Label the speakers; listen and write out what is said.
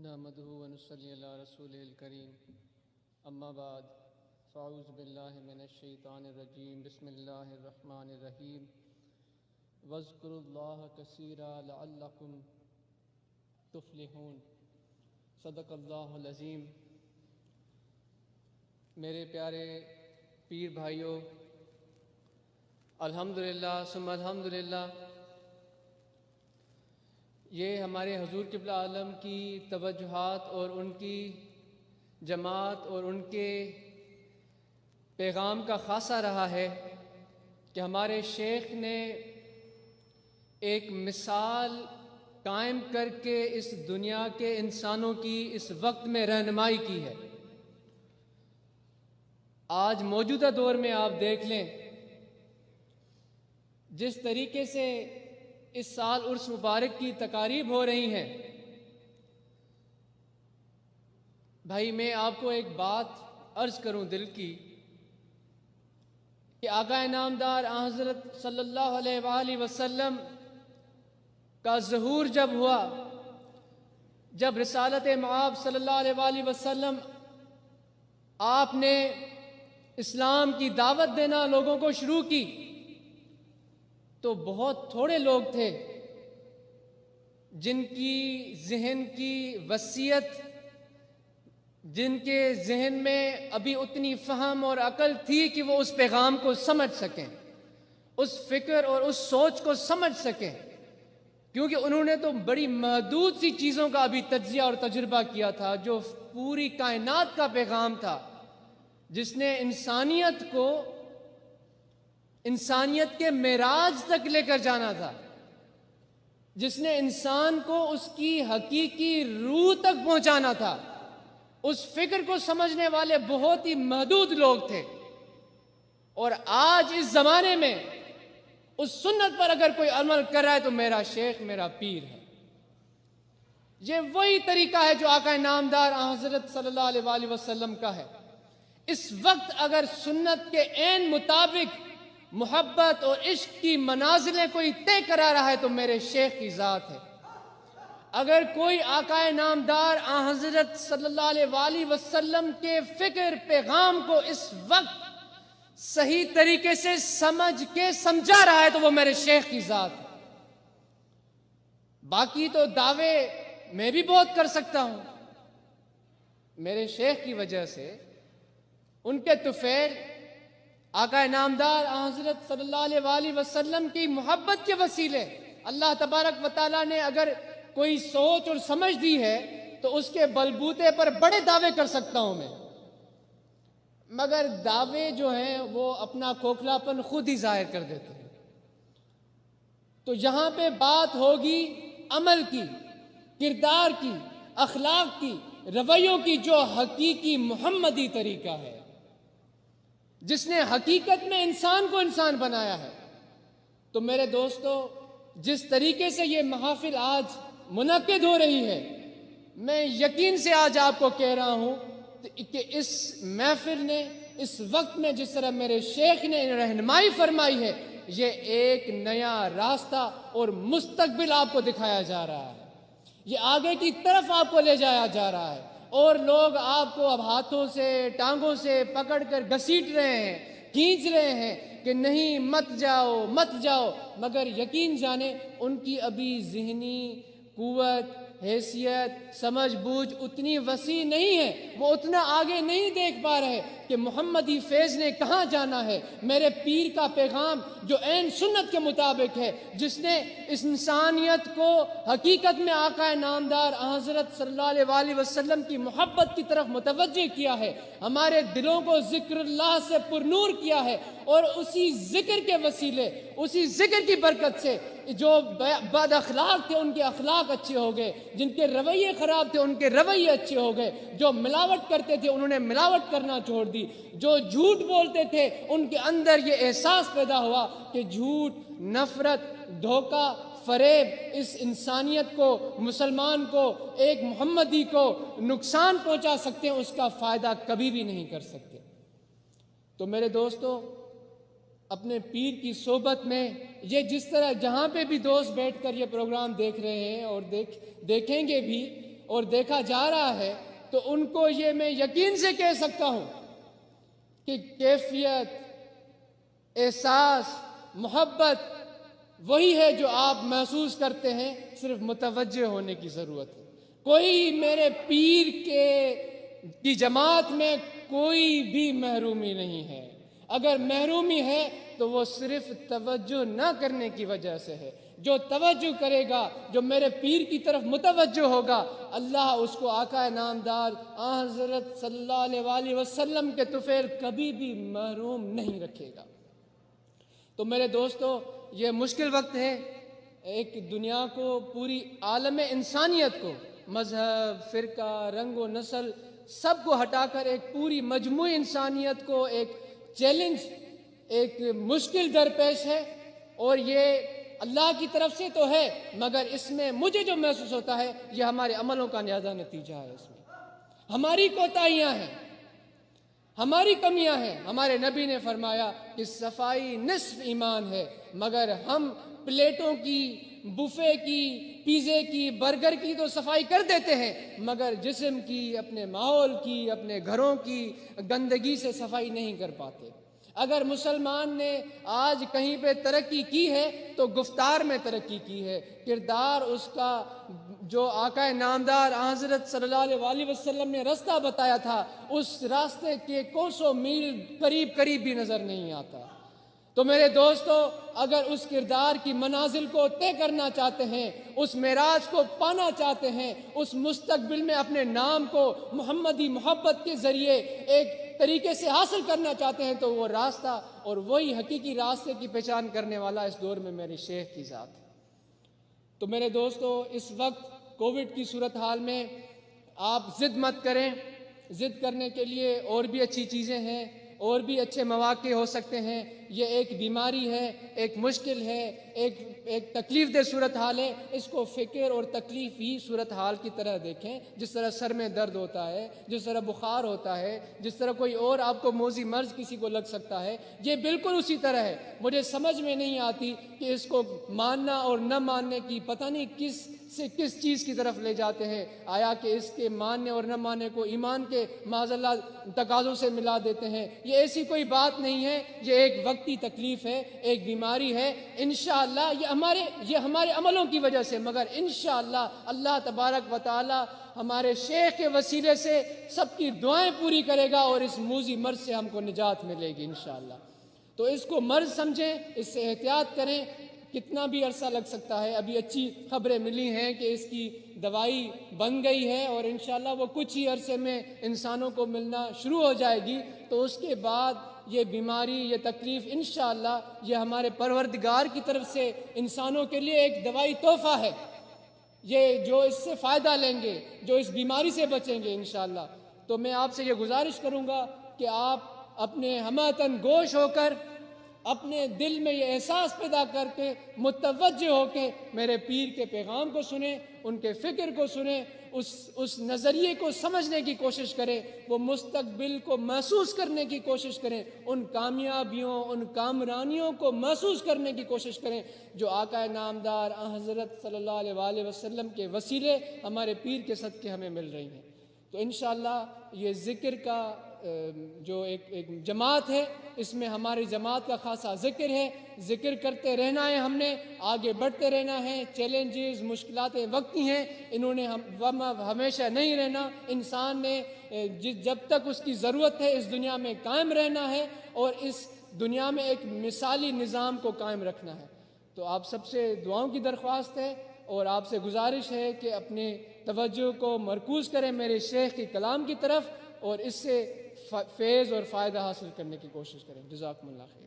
Speaker 1: نحمده ونصلي على رسوله الكريم اما بعد فاعوذ بالله من الشیطان الرجیم بسم اللہ الرحمن الرحیم واذکروا اللہ کثیرا لعلکم تفلحون صدق اللہ العظیم۔ میرے پیارے پیر بھائیوں، الحمدللہ ثم الحمدللہ، یہ ہمارے حضور قبلہ عالم کی توجہات اور ان کی جماعت اور ان کے پیغام کا خاصہ رہا ہے کہ ہمارے شیخ نے ایک مثال قائم کر کے اس دنیا کے انسانوں کی اس وقت میں رہنمائی کی ہے۔ آج موجودہ دور میں آپ دیکھ لیں جس طریقے سے اس سال عرس مبارک کی تقاریب ہو رہی ہیں، بھائی میں آپ کو ایک بات عرض کروں دل کی کہ آقا انعامدار حضرت صلی اللہ علیہ وآلہ وسلم کا ظہور جب ہوا، جب رسالت مآب صلی اللہ علیہ وآلہ وسلم آپ نے اسلام کی دعوت دینا لوگوں کو شروع کی تو بہت تھوڑے لوگ تھے جن کی ذہن کی وسعت، جن کے ذہن میں ابھی اتنی فہم اور عقل تھی کہ وہ اس پیغام کو سمجھ سکیں، اس فکر اور اس سوچ کو سمجھ سکیں، کیونکہ انہوں نے تو بڑی محدود سی چیزوں کا ابھی تجزیہ اور تجربہ کیا تھا جو پوری کائنات کا پیغام تھا، جس نے انسانیت کو انسانیت کے معراج تک لے کر جانا تھا، جس نے انسان کو اس کی حقیقی روح تک پہنچانا تھا۔ اس فکر کو سمجھنے والے بہت ہی محدود لوگ تھے، اور آج اس زمانے میں اس سنت پر اگر کوئی عمل کر رہا ہے تو میرا شیخ، میرا پیر ہے۔ یہ وہی طریقہ ہے جو آقا انعامدار حضرت صلی اللہ علیہ وآلہ وسلم کا ہے۔ اس وقت اگر سنت کے عین مطابق محبت اور عشق کی منازلیں کوئی طے کرا رہا ہے تو میرے شیخ کی ذات ہے۔ اگر کوئی آقا انعامدار حضرت صلی اللہ علیہ وآلہ وسلم کے فکر پیغام کو اس وقت صحیح طریقے سے سمجھ کے سمجھا رہا ہے تو وہ میرے شیخ کی ذات ہے۔ باقی تو دعوے میں بھی بہت کر سکتا ہوں، میرے شیخ کی وجہ سے، ان کے طفیل آقا انعامدار حضرت صلی اللہ علیہ وآلہ وسلم کی محبت کے وسیلے اللہ تبارک و تعالیٰ نے اگر کوئی سوچ اور سمجھ دی ہے تو اس کے بلبوتے پر بڑے دعوے کر سکتا ہوں میں، مگر دعوے جو ہیں وہ اپنا کھوکھلاپن خود ہی ظاہر کر دیتے ہیں۔ تو یہاں پہ بات ہوگی عمل کی، کردار کی، اخلاق کی، رویوں کی، جو حقیقی محمدی طریقہ ہے، جس نے حقیقت میں انسان کو انسان بنایا ہے۔ تو میرے دوستو، جس طریقے سے یہ محافل آج منعقد ہو رہی ہے، میں یقین سے آج آپ کو کہہ رہا ہوں کہ اس محفل نے، اس وقت میں جس طرح میرے شیخ نے رہنمائی فرمائی ہے، یہ ایک نیا راستہ اور مستقبل آپ کو دکھایا جا رہا ہے، یہ آگے کی طرف آپ کو لے جایا جا رہا ہے، اور لوگ آپ کو اب ہاتھوں سے ٹانگوں سے پکڑ کر گھسیٹ رہے ہیں، کھینچ رہے ہیں کہ نہیں مت جاؤ مت جاؤ، مگر یقین جانیں ان کی ابھی ذہنی قوت، حیثیت، سمجھ بوجھ اتنی وسیع نہیں ہے، وہ اتنا آگے نہیں دیکھ پا رہے کہ محمدی فیض نے کہاں جانا ہے۔ میرے پیر کا پیغام جو عین سنت کے مطابق ہے، جس نے اس انسانیت کو حقیقت میں آقا انعامدار حضرت صلی اللہ علیہ وآلہ وسلم کی محبت کی طرف متوجہ کیا ہے، ہمارے دلوں کو ذکر اللہ سے پرنور کیا ہے، اور اسی ذکر کے وسیلے، اسی ذکر کی برکت سے جو بد اخلاق تھے ان کے اخلاق اچھے ہو گئے، جن کے رویے خراب تھے ان کے رویے اچھے ہو گئے، جو ملاوٹ کرتے تھے انہوں نے ملاوٹ کرنا چھوڑ دی، جو جھوٹ بولتے تھے ان کے اندر یہ احساس پیدا ہوا کہ جھوٹ، نفرت، دھوکہ، فریب اس انسانیت کو، مسلمان کو، ایک محمدی کو نقصان پہنچا سکتے ہیں، اس کا فائدہ کبھی بھی نہیں کر سکتے۔ تو میرے دوستو، اپنے پیر کی صحبت میں یہ جس طرح جہاں پہ بھی دوست بیٹھ کر یہ پروگرام دیکھ رہے ہیں اور دیکھیں گے بھی، اور دیکھا جا رہا ہے تو ان کو یہ میں یقین سے کہہ سکتا ہوں کہ کیفیت، احساس، محبت وہی ہے جو آپ محسوس کرتے ہیں، صرف متوجہ ہونے کی ضرورت ہے۔ کوئی میرے پیر کی جماعت میں کوئی بھی محرومی نہیں ہے، اگر محرومی ہے تو وہ صرف توجہ نہ کرنے کی وجہ سے ہے۔ جو توجہ کرے گا، جو میرے پیر کی طرف متوجہ ہوگا، اللہ اس کو آقا نامدار حضرت صلی اللہ علیہ وسلم کے طفیل کبھی بھی محروم نہیں رکھے گا۔ تو میرے دوستو، یہ مشکل وقت ہے، ایک دنیا کو، پوری عالم انسانیت کو، مذہب، فرقہ، رنگ و نسل سب کو ہٹا کر ایک پوری مجموعی انسانیت کو ایک چیلنج، ایک مشکل درپیش ہے، اور یہ اللہ کی طرف سے تو ہے، مگر اس میں مجھے جو محسوس ہوتا ہے یہ ہمارے عملوں کا لہذا نتیجہ ہے۔ اس میں ہماری کوتاہیاں ہیں، ہماری کمیاں ہیں۔ ہمارے نبی نے فرمایا کہ صفائی نصف ایمان ہے، مگر ہم پلیٹوں کی، بفے کی، پیزے کی، برگر کی تو صفائی کر دیتے ہیں، مگر جسم کی، اپنے ماحول کی، اپنے گھروں کی گندگی سے صفائی نہیں کر پاتے۔ اگر مسلمان نے آج کہیں پہ ترقی کی ہے تو گفتار میں ترقی کی ہے، کردار اس کا جو آقا نامدار حضرت صلی اللہ علیہ وسلم نے راستہ بتایا تھا، اس راستے کے کوسوں میل قریب بھی نظر نہیں آتا۔ تو میرے دوستو، اگر اس کردار کی منازل کو طے کرنا چاہتے ہیں، اس معراج کو پانا چاہتے ہیں، اس مستقبل میں اپنے نام کو محمدی محبت کے ذریعے ایک طریقے سے حاصل کرنا چاہتے ہیں، تو وہ راستہ اور وہی حقیقی راستے کی پہچان کرنے والا اس دور میں میرے شیخ کی ذات ہے۔ تو میرے دوستو، اس وقت کووڈ کی صورتحال میں آپ ضد مت کریں۔ ضد کرنے کے لیے اور بھی اچھی چیزیں ہیں، اور بھی اچھے مواقع ہو سکتے ہیں۔ یہ ایک بیماری ہے، ایک مشکل ہے، ایک تکلیف دہ صورتحال ہے، اس کو فکر اور تکلیف ہی صورتحال کی طرح دیکھیں۔ جس طرح سر میں درد ہوتا ہے، جس طرح بخار ہوتا ہے، جس طرح کوئی اور آپ کو موذی مرض کسی کو لگ سکتا ہے، یہ بالکل اسی طرح ہے۔ مجھے سمجھ میں نہیں آتی کہ اس کو ماننا اور نہ ماننے کی پتہ نہیں کس چیز کی طرف لے جاتے ہیں۔ آیا کہ اس کے ماننے اور نہ ماننے کو ایمان کے معاذ اللہ تقاضوں سے ملا دیتے ہیں؟ یہ ایسی کوئی بات نہیں ہے، یہ ایک وقتی تکلیف ہے، ایک بیماری ہے۔ انشاءاللہ یہ ہمارے عملوں کی وجہ سے، مگر انشاءاللہ اللہ تبارک و تعالی ہمارے شیخ کے وسیلے سے سب کی دعائیں پوری کرے گا، اور اس موذی مرض سے ہم کو نجات ملے گی انشاءاللہ۔ تو اس کو مرض سمجھیں، اس سے احتیاط کریں۔ کتنا بھی عرصہ لگ سکتا ہے، ابھی اچھی خبریں ملی ہیں کہ اس کی دوائی بن گئی ہے، اور انشاءاللہ وہ کچھ ہی عرصے میں انسانوں کو ملنا شروع ہو جائے گی۔ تو اس کے بعد یہ بیماری، یہ تکلیف انشاءاللہ یہ ہمارے پروردگار کی طرف سے انسانوں کے لیے ایک دوائی تحفہ ہے۔ یہ جو اس سے فائدہ لیں گے، جو اس بیماری سے بچیں گے انشاءاللہ، تو میں آپ سے یہ گزارش کروں گا کہ آپ اپنے ہمہ گوش ہو کر، اپنے دل میں یہ احساس پیدا کر کے، متوجہ ہو کے میرے پیر کے پیغام کو سنیں، ان کے فکر کو سنیں، اس نظریے کو سمجھنے کی کوشش کریں، وہ مستقبل کو محسوس کرنے کی کوشش کریں، ان کامیابیوں، ان کامرانیوں کو محسوس کرنے کی کوشش کریں جو آقا نامدار حضرت صلی اللہ علیہ وسلم کے وسیلے ہمارے پیر کے صدقے ہمیں مل رہی ہیں۔ تو انشاءاللہ یہ ذکر کا جو ایک جماعت ہے، اس میں ہماری جماعت کا خاصا ذکر ہے۔ ذکر کرتے رہنا ہے، ہم نے آگے بڑھتے رہنا ہے۔ چیلنجز، مشکلات وقتی ہیں، انہوں نے ہمیشہ نہیں رہنا۔ انسان نے جب تک اس کی ضرورت ہے اس دنیا میں قائم رہنا ہے، اور اس دنیا میں ایک مثالی نظام کو قائم رکھنا ہے۔ تو آپ سب سے دعاؤں کی درخواست ہے، اور آپ سے گزارش ہے کہ اپنے توجہ کو مرکوز کریں میرے شیخ کی کلام کی طرف، اور اس سے فیض اور فائدہ حاصل کرنے کی کوشش کریں۔ جزاکم اللہ خیر۔